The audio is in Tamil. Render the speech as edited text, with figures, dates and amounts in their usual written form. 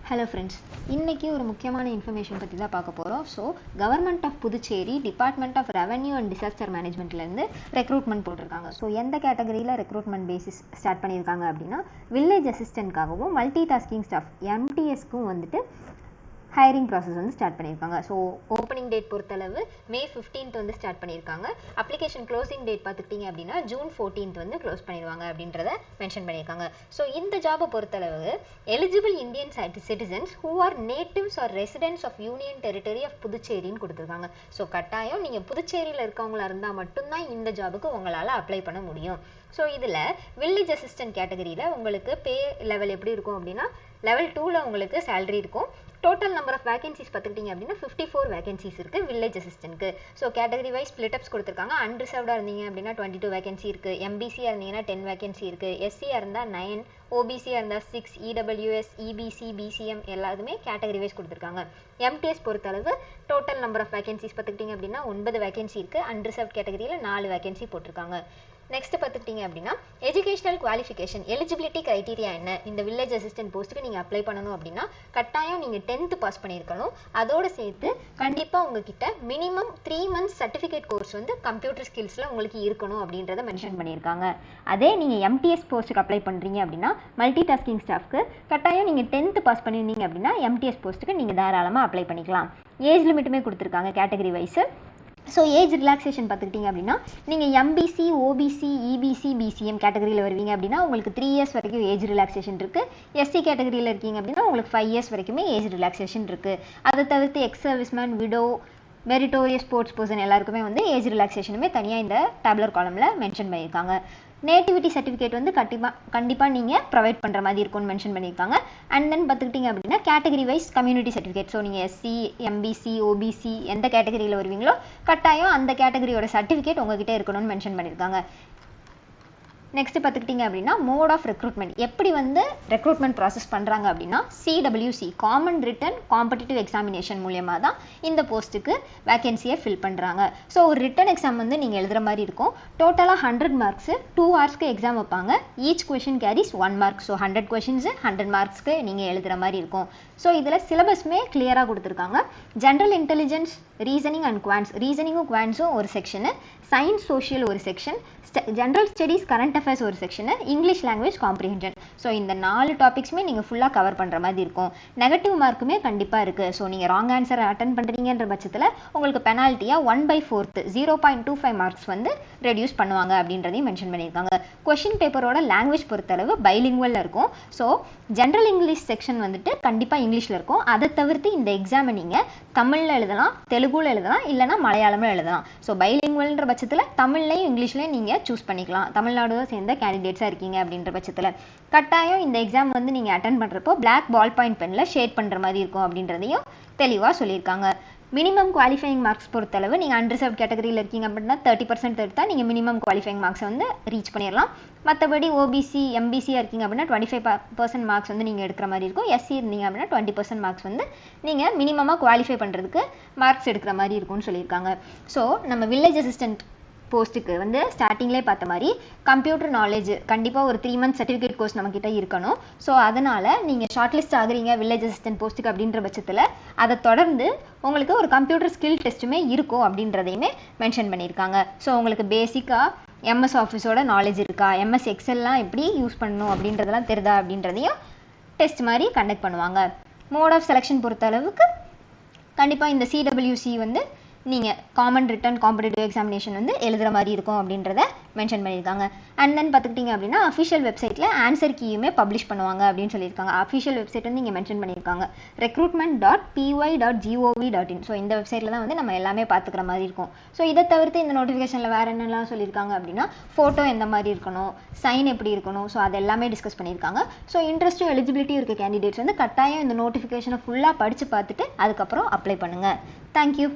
ஹலோ ஃப்ரெண்ட்ஸ், இன்றைக்கி ஒரு முக்கியமான இன்ஃபர்மேஷன் பற்றி தான் பார்க்க போகிறோம். So government of Puducherry department of revenue and disaster மேனேஜ்மெண்ட்லேருந்து ரெக்ரூட்மெண்ட் போட்டிருக்காங்க. ஸோ எந்த கேட்டகரியில் ரெக்ரூட்மெண்ட் பேசிஸ் ஸ்டார்ட் பண்ணியிருக்காங்க அப்படின்னா, வில்லேஜ் அசிஸ்டண்ட்காகவும் மல்டி டாஸ்கிங் ஸ்டாஃப் எம்டிஎஸ்க்கும் வந்துட்டு ஹையரிங் ப்ராசஸ் வந்து ஸ்டார்ட் பண்ணியிருக்காங்க. ஸோ ஓப்பனிங் டேட் பொறுத்தளவு May 15th வந்து ஸ்டார்ட் பண்ணியிருக்காங்க. அப்ளிகேஷன் க்ளோசிங் டேட் பார்த்துக்கிட்டிங்க அப்படின்னா June 14th வந்து க்ளோஸ் பண்ணிடுவாங்க அப்படின்றத மென்ஷன் பண்ணியிருக்காங்க. ஸோ இந்த ஜாபை பொறுத்தளவு eligible Indian citizens who are natives or residents of union territory of புதுச்சேரின்னு கொடுத்துருக்காங்க. ஸோ கட்டாயம் நீங்கள் புதுச்சேரியில் இருக்கவங்களா இருந்தால் மட்டும்தான் இந்த ஜாபுக்கு உங்களால் அப்ளை பண்ண முடியும். ஸோ இதில் வில்லேஜ் அசிஸ்டன்ட் கேட்டகரியில் உங்களுக்கு பே லெவல் எப்படி இருக்கும் அப்படின்னா, லெவல் 2ல் உங்களுக்கு சேலரி இருக்கும். டோட்டல் நம்பர் ஆஃப் வேகன்சிஸ் பார்த்துக்கிட்டிங்க அப்படின்னா 54 வேகன்சிஸ் இருக்குது வில்லேஜ் அசிஸ்டன்ட்க்கு. ஸோ கேட்டகரி வைஸ் ஸ்பிளிட்டப்ஸ் கொடுத்துருக்காங்க. அன்ரிசர்வ்டாக இருந்தீங்க அப்படின்னா 22 வேகன்சி இருக்குது. எம்பிசியாக இருந்தீங்கன்னா 10 வேகன்சி இருக்குது. எஸ்சியாக இருந்தால் 9, ஓபிசியாக இருந்தால் 6, இடபிள்யூஎஸ், இபிசி, பிசிஎம் எல்லாத்துமே கேட்டகரி வைஸ் கொடுத்துருக்காங்க. எம்டிஎஸ் பொறுத்தளவு டோட்டல் நம்பர் ஆஃப் வேகன்சிஸ் பார்த்துக்கிட்டிங்க அப்படின்னா 9 வேகன்சி இருக்குது. அன்ரிசர்வ் கேட்டகரியில் 4 வேகன்சி போட்டிருக்காங்க. நெக்ஸ்ட் பார்த்துக்கிட்டிங்க அப்படின்னா, எஜுகேஷனல் குவாலிஃபிகேஷன் எலிஜிபிலிட்டி க்ரைட்டீரியா என்ன, இந்த வில்லேஜ் அசிஸ்டன்ட் போஸ்ட்டுக்கு நீங்கள் அப்ளை பண்ணணும் அப்படின்னா கட்டாயம் நீங்கள் 10th பாஸ் பண்ணியிருக்கணும். அதோடு சேர்த்து கண்டிப்பாக உங்ககிட்ட மினிமம் 3 months சர்டிஃபிகேட் கோர்ஸ் வந்து கம்ப்யூட்டர் ஸ்கில்ஸில் உங்களுக்கு இருக்கணும் அப்படின்றத மென்ஷன் பண்ணியிருக்காங்க. அதே நீங்கள் எம்டிஎஸ் போஸ்ட்டுக்கு அப்ளை பண்ணுறீங்க அப்படின்னா, மல்டி டாஸ்கிங் ஸ்டாஃப்க்கு கட்டாயம் நீங்கள் 10th பாஸ் பண்ணியிருந்தீங்க அப்படின்னா எம்டிஎஸ் போஸ்ட்டுக்கு நீங்கள் தாராளமாக அப்ளை பண்ணிக்கலாம். ஏஜ் லிமிட்டுமே கொடுத்துருக்காங்க category wise. So age relaxation பார்த்துக்கிட்டிங்க அப்படின்னா, நீங்கள் எம்பிசி, ஓபிசி, இபிசி, பிசிஎம் கேட்டகரியில் வருவீங்க அப்படின்னா உங்களுக்கு 3 years வரைக்கும் ஏஜ் ரிலாக்ஸேஷன் இருக்குது. எஸ்சி கேட்டகரியில் இருக்கீங்க அப்படின்னா உங்களுக்கு 5 years வரைக்குமே ஏஜ் ரிலாக்ஸேஷன் இருக்குது. அதை தவிர்த்து X serviceman, widow, meritorious sports person எல்லாருக்குமே வந்து ஏஜ் ரிலாக்ஸேஷனுமே தனியாக இந்த டேப்லர் காலமில் மென்ஷன் பண்ணியிருக்காங்க. நேட்டிவிட்டி சர்டிஃபிகேட் வந்து கண்டிப்பாக நீங்கள் ப்ரொவைட் பண்ணுற மாதிரி இருக்கும்னு மென்ஷன் பண்ணியிருக்காங்க. அண்ட் தென் பார்த்துக்கிட்டிங்க அப்படின்னா category wise community certificate. So நீங்கள் எஸ்சி, எம்பிசி, ஓபிசி எந்த கேட்டகரியில் வருவீங்களோ கட்டாயம் அந்த கேட்டகரியோட சர்டிஃபிகேட் உங்ககிட்ட இருக்கணும்னு மென்ஷன் பண்ணியிருக்காங்க. நெக்ஸ்ட் பார்த்துக்கிட்டிங்க அப்படின்னா, மோட் ஆஃப் ரெக்ரூட்மெண்ட் எப்படி வந்து ரெக்ரூட்மெண்ட் ப்ராசஸ் பண்ணுறாங்க அப்படின்னா, CWC common written competitive examination மூலியமாக தான் இந்த போஸ்ட்டுக்கு வேகன்சியை ஃபில் பண்ணுறாங்க. ஸோ ஒரு ரிட்டன் எக்ஸாம் வந்து நீங்கள் எழுதுகிற மாதிரி இருக்கும். டோட்டலாக 100 மார்க்ஸு 2 hours எக்ஸாம் வைப்பாங்க. Each question carries 1 mark. So 100 questions 100 marksக்கு நீங்கள் எழுதுகிற மாதிரி இருக்கும். ஸோ இதில் சிலபஸ்மே கிளியராக கொடுத்துருக்காங்க. General intelligence, reasoning and quants, ரீசனிங்கும் குவான்ஸும் ஒரு செக்ஷனு, சயின்ஸ் சோஷியல் ஒரு section, general studies current affairs ஒரு section, English language comprehension. So இந்த 4 டாபிக்ஸுமே நீங்கள் ஃபுல்லாக கவர் பண்ணுற மாதிரி இருக்கும். நெகட்டிவ் மார்க்குமே கண்டிப்பாக இருக்குது. ஸோ நீங்கள் ராங் ஆன்சரை அட்டன் பண்ணுறீங்கன்ற பட்சத்தில் உங்களுக்கு பெனால்ட்டியாக 1/4 0.25 marks வந்து ரெடியூஸ் பண்ணுவாங்க அப்படின்றதையும் மென்ஷன் பண்ணியிருக்காங்க. கொஷின் பேப்பரோட லாங்குவேஜ் பொறுத்தளவு பைலிங்குவலில் இருக்கும். ஸோ ஜென்ரல் இங்கிலீஷ் செக்ஷன் வந்துட்டு கண்டிப்பாக இங்கிலீஷில் இருக்கும். அதை தவிர்த்து இந்த எக்ஸாமை நீங்கள் தமிழில் எழுதலாம், தெலுங்குல எழுதலாம், இல்லைனா மலையாளமில் எழுதலாம். ஸோ பைலிங்குவல்ன்ற பட்சத்தில் தமிழ்லையும் இங்கிலீஷ்லையும் நீங்கள் சூஸ் பண்ணிக்கலாம். தமிழ்நாடு சேர்ந்த கேண்டிடேட்ஸாக இருக்கீங்க அப்படின்ற பட்சத்தில் கட்டாயம் இந்த எக்ஸாம் வந்து நீங்கள் அட்டன் பண்ணுறப்போ பிளாக் பால் பாயிண்ட் பெனில் ஷேட் பண்ணுற மாதிரி இருக்கும் அப்படின்றதையும் தெளிவாக சொல்லியிருக்காங்க. மினிமம் குவாலிஃபைங் மார்க்ஸ் பொறுத்தளவு நீங்கள் அன்ரிசர்வ் கேட்டகரியில் இருக்கீங்க அப்படின்னா 30% எடுத்தால் நீங்கள் மினிமம் குவாலிஃபைங் மார்க்ஸை வந்து ரீச் பண்ணிடலாம். மற்றபடி ஓபிசி, எம்பிசியாக இருக்கீங்க அப்படின்னா 25% மார்க்ஸ் வந்து நீங்கள் எடுக்கிற மாதிரி இருக்கும். எஸ்சி இருந்தீங்க அப்படின்னா 20% மார்க்ஸ் வந்து நீங்கள் மினிமமாக குவாலிஃபை பண்ணுறதுக்கு மார்க்ஸ் எடுக்கிற மாதிரி இருக்கும்னு சொல்லியிருக்காங்க. ஸோ நம்ம வில்லேஜ் அசிஸ்டன்ட் போஸ்ட்டுக்கு வந்து ஸ்டார்டிங்லேயே பார்த்த மாதிரி கம்ப்யூட்டர் நாலேஜ் கண்டிப்பாக ஒரு 3 months சர்டிஃபிகேட் கோர்ஸ் நம்மக்கிட்ட இருக்கணும். ஸோ அதனால் நீங்கள் ஷார்ட் லிஸ்ட் ஆகுறீங்க வில்லேஜ் அசிஸ்டன்ட் போஸ்ட்டுக்கு அப்படின்ற பட்சத்தில் அதை தொடர்ந்து உங்களுக்கு ஒரு கம்ப்யூட்டர் ஸ்கில் டெஸ்ட்டுமே இருக்கும் அப்படின்றதையுமே மென்ஷன் பண்ணியிருக்காங்க. ஸோ உங்களுக்கு பேசிக்காக எம்எஸ் ஆஃபீஸோட நாலேஜ் இருக்கா, எம்எஸ் எக்ஸல்லாம் எப்படி யூஸ் பண்ணணும் அப்படின்றதெல்லாம் தெரியுதா அப்படின்றதையும் டெஸ்ட் மாதிரி கண்டக்ட் பண்ணுவாங்க. மோட் ஆஃப் செலெக்ஷன் பொறுத்த அளவுக்கு கண்டிப்பாக இந்த சிடபிள்யூசி வந்து நீங்கள் காமன் ரிட்டன் காம்படிட்டிவ் எக்ஸாமினேஷன் வந்து எழுதுகிற மாதிரி இருக்கும் அப்படின்றத மென்ஷன் பண்ணியிருக்காங்க. அண்ட் தென் பார்த்துக்கிட்டிங்க அப்படின்னா அஃபிஷியல் வெப்சைட்டில் ஆன்சர் கீயுமே பப்ளிஷ் பண்ணுவாங்க அப்படின்னு சொல்லியிருக்காங்க. அஃபிஷியல் வெப்சைட் வந்து இங்கே மென்ஷன் பண்ணியிருக்காங்க recruitment.py.gov.in. ஸோ இந்த வெப்சைட்டில் தான் வந்து நம்ம எல்லாமே பார்த்துக்கிற மாதிரி இருக்கும். ஸோ இதை தவிர்த்து இந்த நோட்டிஃபிகேஷனில் வேறு என்னெல்லாம் சொல்லியிருக்காங்க அப்படின்னா, ஃபோட்டோ எந்த மாதிரி இருக்கணும், சைன் எப்படி இருக்கணும், ஸோ அது எல்லாமே டிஸ்கஸ் பண்ணியிருக்காங்க. ஸோ இன்ட்ரெஸ்ட்டும் எலிஜிபிலிட்டி இருக்க கேண்டிடேட்ஸ் வந்து கட்டாயம் இந்த நோட்டிஃபிகேஷனை ஃபுல்லாக படித்து பார்த்துட்டு அதுக்கப்புறம் அப்ளை பண்ணுங்கள். தேங்க்யூ.